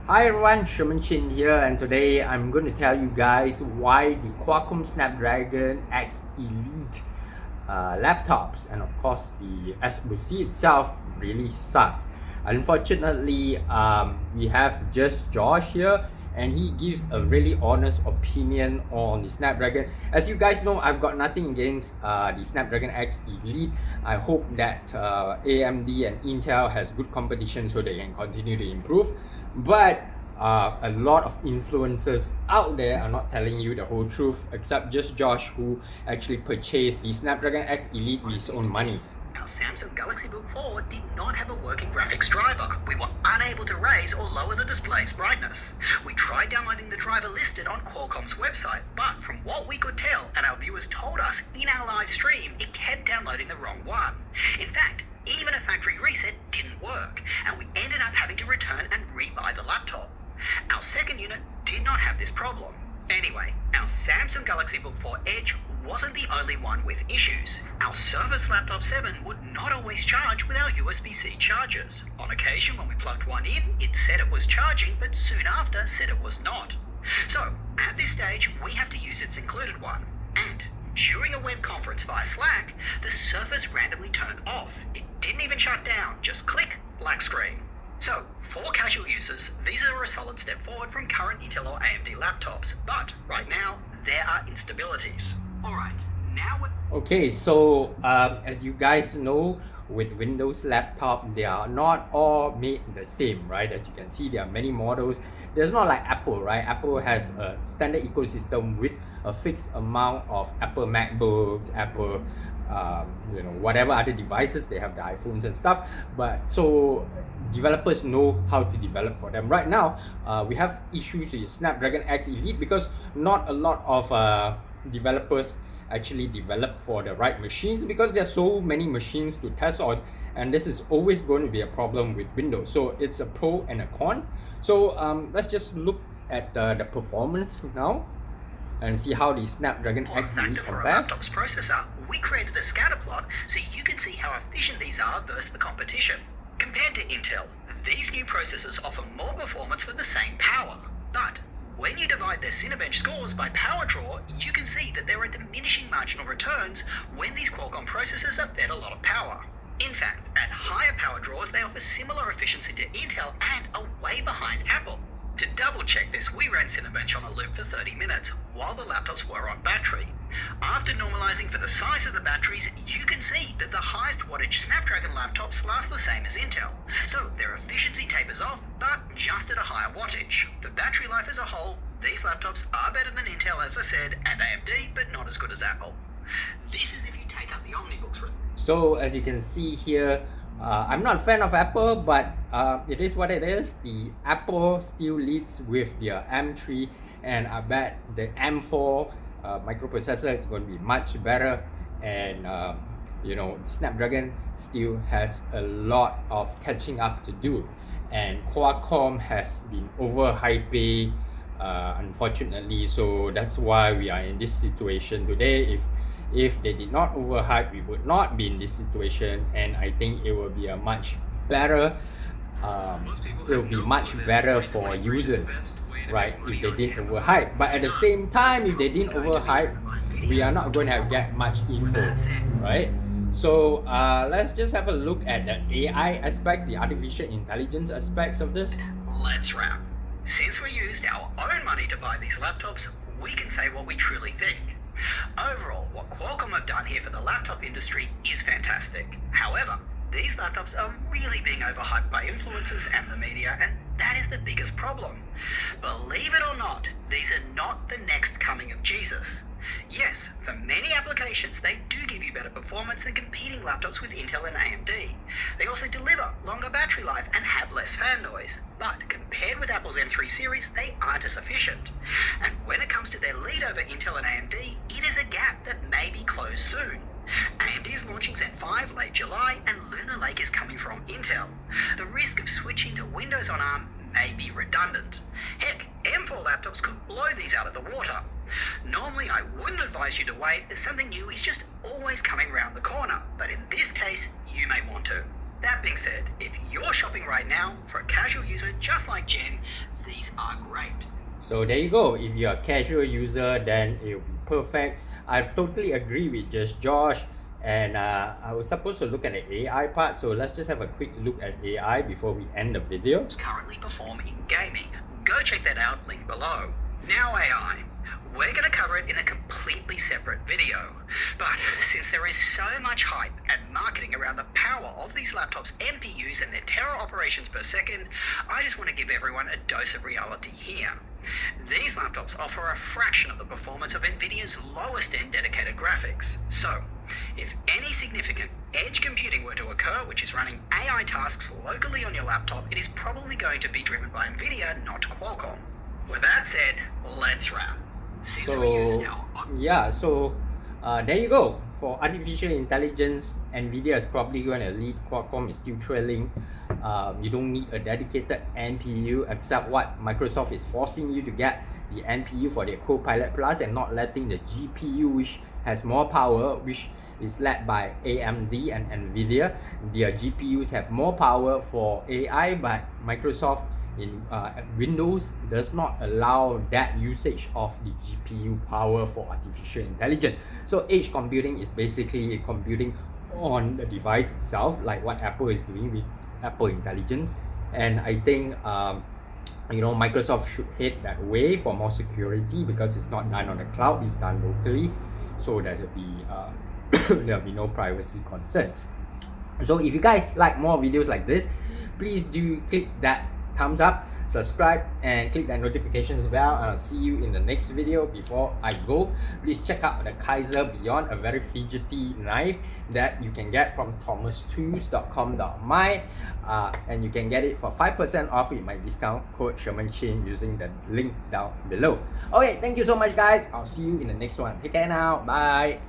Hi everyone, Sherman Chin here, and today I'm going to tell you guys why the Qualcomm Snapdragon X Elite laptops and of course the SoC itself really sucks. Unfortunately, we have just Josh here and he gives a really honest opinion on the Snapdragon. As you guys know, I've got nothing against the Snapdragon X Elite. I hope that AMD and Intel has good competition so they can continue to improve. But a lot of influencers out there are not telling you the whole truth, except just Josh, who actually purchased the Snapdragon X Elite with his own money. Our Samsung Galaxy Book 4 did not have a working graphics driver. We were unable to raise or lower the display's brightness. We tried downloading the driver listed on Qualcomm's website, but from what we could tell, and our viewers told us in our live stream, it kept downloading the wrong one. In fact, even a factory reset didn't work, and we ended up having to return and rebuy the laptop. Our second unit did not have this problem. Anyway, our Samsung Galaxy Book 4 Edge wasn't the only one with issues. Our Surface Laptop 7 would not always charge with our USB-C chargers. On occasion, when we plugged one in, it said it was charging, but soon after said it was not. So, at this stage, we have to use its included one. And during a web conference via Slack, the Surface randomly turned off. It didn't even shut down, just click, black screen. So, for casual users, these are a solid step forward from current Intel or AMD laptops, but right now, there are instabilities. Alright, now Okay, so as you guys know, with Windows laptop, they are not all made the same, right? As you can see, there are many models. There's not like Apple, right? Apple has a standard ecosystem with a fixed amount of Apple MacBooks, Apple whatever other devices. They have the iPhones and stuff, but so developers know how to develop for them. Right now, we have issues with Snapdragon X Elite because not a lot of developers actually develop for the right machines, because there's so many machines to test on, and this is always going to be a problem with Windows. So it's a pro and a con. So let's just look at the performance now and see how the Snapdragon X Elite for a compares. laptop's processor, we created a scatter plot so you can see how efficient these are versus the competition. Compared to Intel, these new processors offer more performance for the same power. But when you divide their Cinebench scores by power draw, you can see that there are diminishing marginal returns when these Qualcomm processors are fed a lot of power. In fact, at higher power draws, they offer similar efficiency to Intel and are way behind Apple. To double check this, we ran Cinebench on a loop for 30 minutes while the laptops were on battery. After normalizing for the size of the batteries, you can see that the highest wattage Snapdragon laptops last the same as Intel. So their efficiency tapers off, but just at a higher wattage. For battery life as a whole, these laptops are better than Intel, as I said, and AMD, but not as good as Apple. This is if you take out the Omnibooks. So as you can see here, I'm not a fan of Apple, but it is what it is. The Apple still leads with their M3, and I bet the M4 microprocessor is going to be much better. And Snapdragon still has a lot of catching up to do, and Qualcomm has been overhyping, unfortunately. So that's why we are in this situation today. If they did not overhype, we would not be in this situation, and I think it will be a much better it will be much better for users, right, if they didn't overhype. But at the same time, if they didn't overhype, we are not going to get much info, right? So let's just have a look at the AI aspects, the artificial intelligence aspects of this. Let's wrap. Since we used our own money to buy these laptops, we can say what we truly think. Overall, what Qualcomm have done here for the laptop industry is fantastic. However, these laptops are really being overhyped by influencers and the media, and that is the biggest problem. Believe it or not, these are not the next coming of Jesus. Yes, for many applications, they do give you better performance than competing laptops with Intel and AMD. They also deliver longer battery life and have less fan noise. But compared with Apple's M3 series, they aren't as efficient. And when it comes to their lead over Intel and AMD, it is a gap that may be closed soon. AMD is launching Zen 5 late July, and Lunar Lake is coming from Intel. The risk of switching to Windows on ARM may be redundant. Heck, M4 laptops could blow these out of the water. Normally, I wouldn't advise you to wait, as something new is just always coming around the corner, but in this case, you may want to. That being said, if you're shopping right now for a casual user just like Jen, these are great. So there you go. If you're a casual user, then it will be perfect. I totally agree with just Josh. And I was supposed to look at the AI part, so let's just have a quick look at AI before we end the video. Currently perform in gaming. Go check that out, link below. Now AI. We're going to cover it in a completely separate video. But since there is so much hype and marketing around the power of these laptops' NPUs and their tera operations per second, I just want to give everyone a dose of reality here. These laptops offer a fraction of the performance of Nvidia's lowest end dedicated graphics. So, if any significant edge computing were to occur, which is running AI tasks locally on your laptop, it is probably going to be driven by Nvidia, not Qualcomm. With that said, let's wrap. Since we use now. There you go. For artificial intelligence, Nvidia is probably going to lead. Qualcomm is still trailing. You don't need a dedicated NPU, except what Microsoft is forcing you to get the NPU for their Copilot Plus and not letting the GPU, which has more power, which is led by AMD and Nvidia. Their GPUs have more power for AI, but Microsoft in Windows does not allow that usage of the GPU power for artificial intelligence. So edge computing is basically computing on the device itself, like what Apple is doing with Apple Intelligence. And I think Microsoft should head that way for more security, because it's not done on the cloud, it's done locally, so there'll be no privacy concerns. So if you guys like more videos like this, please do click that thumbs up, subscribe, and click that notifications bell, and I'll see you in the next video. Before I go, please check out the Kaiser Beyond, a very fidgety knife that you can get from thomas2s.com.my, and you can get it for 5% off with my discount code ShermanChin using the link down below. Okay, thank you so much guys. I'll see you in the next one. Take care now. Bye.